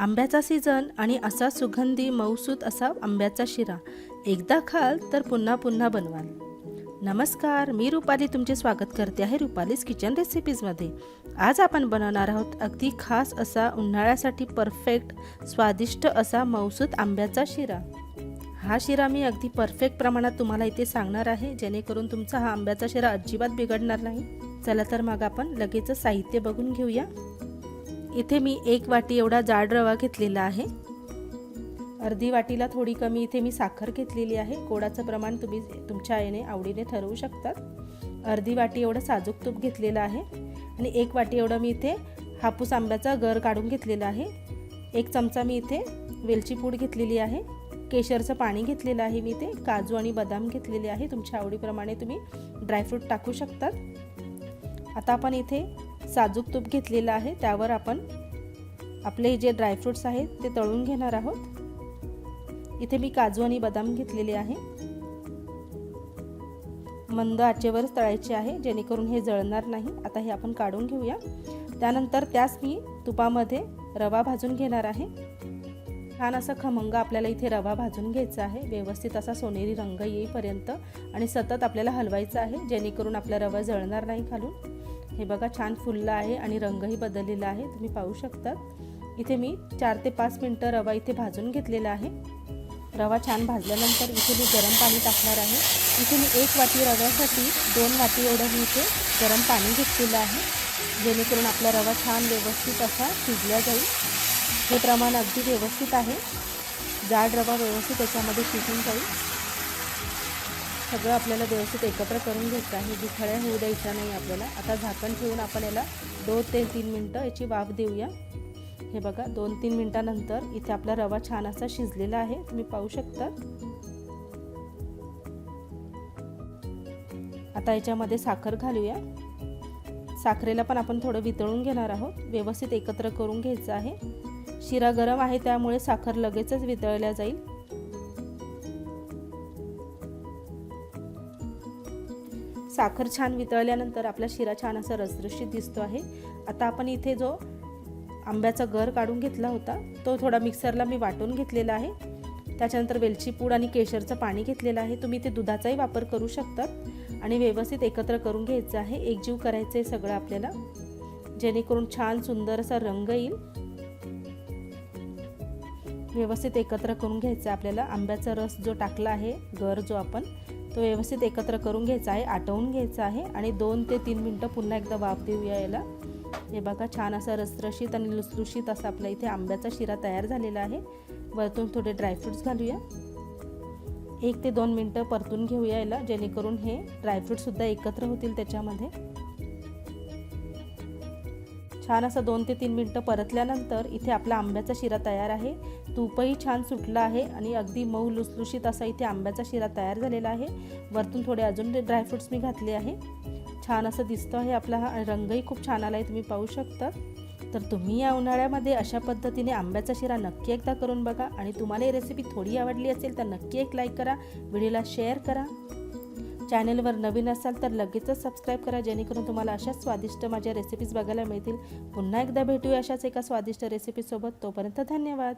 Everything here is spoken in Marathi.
आंब्याचा सीझन आणि असा सुगंधी मऊसूत असा आंब्याचा शिरा एकदा खाल तर पुन्हा पुन्हा बनवाल। नमस्कार, मी रुपाली तुमचे स्वागत करते आहे रुपालीज किचन रेसिपीजमध्ये। आज आपण बनवणार आहोत अगदी खास असा उन्हाळ्यासाठी परफेक्ट स्वादिष्ट असा मऊसूत आंब्याचा शिरा। हा शिरा मी अगदी परफेक्ट प्रमाणात तुम्हाला इथे सांगणार आहे, जेणेकरून तुमचा हा आंब्याचा शिरा अजिबात बिघडणार नाही। चला तर मग आपण लगेच साहित्य बघून घेऊया। इथे मी 1 वाटी एवढा जाड रवा घेतलेला आहे। अर्धी वाटीला थोडी कमी इथे मी साखर घेतलेली आहे। गोडाचं प्रमाण तुम्ही तुमच्या आवडीने ठरवू शकता। अर्धी वाटी एवढं साजूक तूप घेतलेलं आहे आणि 1 वाटी एवढं मी इथे हापूस आंब्याचा गर काढून घेतलेला आहे। 1 चमचा मी इथे वेलची पूड घेतलेली आहे। केशरचं पाणी घेतलेलं आहे मी इथे। काजू आणि बदाम घेतलेले आहे। तुमच्या आवडीप्रमाणे तुम्ही ड्रायफ्रूट टाकू शकता। आता आपण इथे साजूक तूप घेतलेलं आहे, त्यावर आपण आपले जे ड्रायफ्रूट्स आहेत ते तळून घेणार आहोत। इथे मी काजू आणि बदाम घेतलेले आहे। मंद आचेवर तळायचे आहे, जेणेकरून हे जळणार नाही। आता हे आपण काढून घेऊया। त्यानंतर त्यास मी तुपामध्ये रवा भाजून घेणार आहे। छान असा खमंग आपल्याला इथे रवा भाजून घ्यायचा आहे, व्यवस्थित असा सोनेरी रंग येईपर्यंत, आणि सतत आपल्याला हलवायचा आहे, जेणेकरून आपला रवा जळणार नाही खालून। हे बघा छान फुलला आहे आणि रंगही बदललेला आहे, तुम्ही पाहू शकता। इथे मी 4 ते 5 मिनिटं रवा इथे भाजून घेतलेला आहे। रवा छान भाजल्यानंतर इथे मी गरम पाणी टाकणार आहे। इथे मी 1 वाटी रव्यासाठी 2 वाटी एवढं मी इथे गरम पाणी घेतलेलं आहे, जेणेकरून आपला रवा छान व्यवस्थित असा शिजला जाईल। हे प्रमाण अगदी व्यवस्थित आहे, जाड रवा व्यवस्थित त्याच्यामध्ये शिजून जाईल। सगळं आपल्याला व्यवस्थित एकत्र करून घ्यायचं आहे, गुठळ्या होऊ द्यायच्या नाही आपल्याला। आता झाकण ठेवून आपण याला 2 ते 3 मिनिटं याची वाफ देऊया। हे बघा 2-3 मिनिटांनंतर इथे आपला रवा छान असा शिजलेला आहे, तुम्ही पाहू शकता। आता याच्यामध्ये साखर घालूया। साखरेला पण आपण थोडं वितळून घेणार आहोत, व्यवस्थित एकत्र करून घ्यायचं आहे। शिरा गरम आहे त्यामुळे साखर लगेचच वितळल्या जाईल। साखर छान वितळल्यानंतर आपला शिरा छान असा रसरशीत दिसतो आहे। आता आपण इथे जो आंब्याचा गर काढून घेतला होता तो थोडा मिक्सरला मी वाटून घेतलेला आहे। त्याच्यानंतर वेलची पूड आणि केशरचं पाणी घेतलेलं आहे, तुम्ही इथे दुधाचाही वापर करू शकता, आणि व्यवस्थित एकत्र करून घ्यायचं आहे। एकजीव करायचं आहे सगळं आपल्याला, जेणेकरून छान सुंदर असा रंग येईल। व्यवस्थित एकत्र करून घ्यायचं आपल्याला। आंब्याचा रस जो टाकला आहे, गर जो आपण, तो व्यवस्थित एकत्र करून घ्यायचा आहे, आटवून घ्यायचा आहे, आणि 2 ते 3 मिनिटं पुन्हा एकदा वाफ देऊया याला। हे बघा छान असा रसरशीत आणि लुसलुशीत असा आपला इथे आंब्याचा शिरा तयार झालेला आहे। वरतून थोडे ड्रायफ्रूट्स घालूया। 1 ते 2 मिनिटं परतून घेऊया याला, जेणेकरून हे ड्रायफ्रूटसुद्धा एकत्र होतील त्याच्यामध्ये। छान असं 2 ते 3 मिनिटं परतल्यानंतर इथे आपला आंब्याचा शिरा तयार आहे। तूपही छान सुटलं आहे आणि अगदी मऊ लुसलुशीत असा इथे आंब्याचा शिरा तयार झालेला आहे। वरतून थोडे अजून ड्रायफ्रूट्स मी घातले आहे। छान असं दिसतो आहे आपला हा, रंगही खूप छान आला आहे, तुम्ही पाहू शकता। तर तुम्ही या उन्हाळ्यामध्ये अशा पद्धतीने आंब्याचा शिरा नक्की एकदा करून बघा, आणि तुम्हाला ही रेसिपी थोडी आवडली असेल तर नक्की एक लाईक करा, व्हिडिओला शेअर करा। चॅनलवर नवीन असाल तर लगेचच सबस्क्राईब करा, जेणेकरून तुम्हाला अशाच स्वादिष्ट माझ्या रेसिपीज बघायला मिळतील। पुन्हा एकदा भेटूया अशाच एका स्वादिष्ट रेसिपीसोबत। तोपर्यंत धन्यवाद।